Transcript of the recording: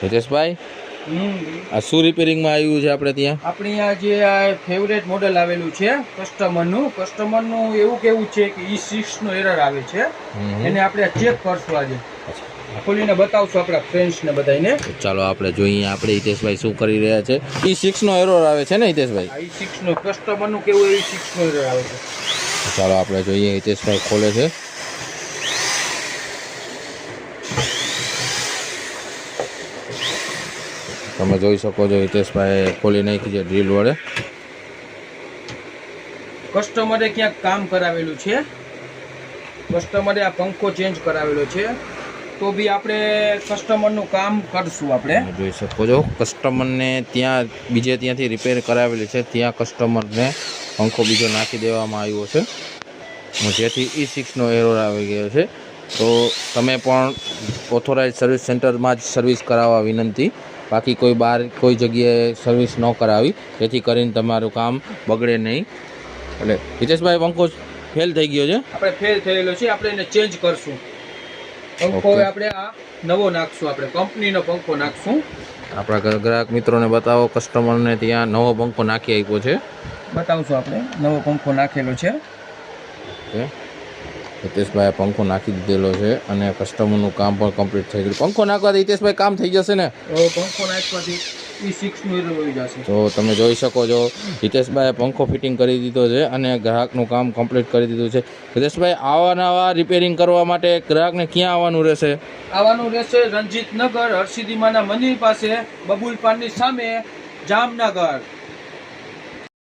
હિતેશભાઈ આ શું રિપેરિંગમાં આવ્યું છે આપણે ત્યાં? આપણે આ જે ફેવરેટ મોડેલ આવેલું છે કસ્ટમરનું એવું કેવું છે કે E6 નો એરર આવે છે, એને આપણે ચેક કરશું આજે, ખોલીને બતાવશું આપણા ફ્રેન્ડ્સ ને બધાને. ચાલો આપણે જોઈએ આપણે હિતેશભાઈ શું કરી રહ્યા છે. E6 નો એરર આવે છે ને હિતેશભાઈ? E6 નો કસ્ટમરનું કેવું E6 નો એરર આવે છે. ચાલો આપણે જોઈએ. હિતેશભાઈ ખોલે છે. તમે જોઈ શકો છો હિતેશભાઈ ખોલી નાખી છે ડ્રીલ વડે. કસ્ટમરે ક્યાંક કામ કરાવેલું છે, કસ્ટમરે આ પંખો ચેન્જ કરાવેલો છે, તો બી આપણે કસ્ટમરનું કામ કરશું. આપણે જોઈ શકો છો કસ્ટમરને ત્યાંથી રિપેર કરાવેલી છે, ત્યાં કસ્ટમરને પંખો બીજો નાખી દેવામાં આવ્યો છે, જેથી E6 નો એરર આવી ગયો છે. તો તમે પણ ઓથોરાઇઝ સર્વિસ સેન્ટરમાં જ સર્વિસ કરાવવા વિનંતી, બાકી કોઈ બહાર કોઈ જગ્યાએ સર્વિસ ન કરાવી, જેથી કરીને તમારું કામ બગડે નહીં. એટલે હિતેશભાઈ પંખો ફેલ થઈ ગયો છે, આપણે ફેલ થયેલો છે, આપણે એને ચેન્જ કરશું. પંખો આપણે આ નવો નાખશું, આપણે કંપનીનો પંખો નાખશું. આપણા ગ્રાહક મિત્રોને બતાવો, કસ્ટમરને ત્યાં નવો પંખો નાખી આપ્યો છે, બતાવશું. આપણે નવો પંખો નાખેલો છે. હિતેશભાઈ પંખો નાખી દીધેલો છે અને કસ્ટમરનું કામ પણ કમ્પ્લીટ થઈ ગયું. પંખો નાખવાથી હિતેશભાઈ કામ થઈ જશે ને? પંખો નાખવાથી E6 નું એરર આવી જશે. તો તમે જોઈ શકો છો હિતેશભાઈએ પંખો ફિટિંગ કરી દીધો છે અને ગ્રાહકનું કામ કમ્પ્લીટ કરી દીધું છે. હિતેશભાઈ આવા રિપેરિંગ કરવા માટે ગ્રાહકને ક્યાં આવવાનું રહેશે? આવવાનું રહેશે રણજીતનગર હરસિદ્ધિમાના મંદિર પાસે, બબુલ પાનની સામે, જામનગર.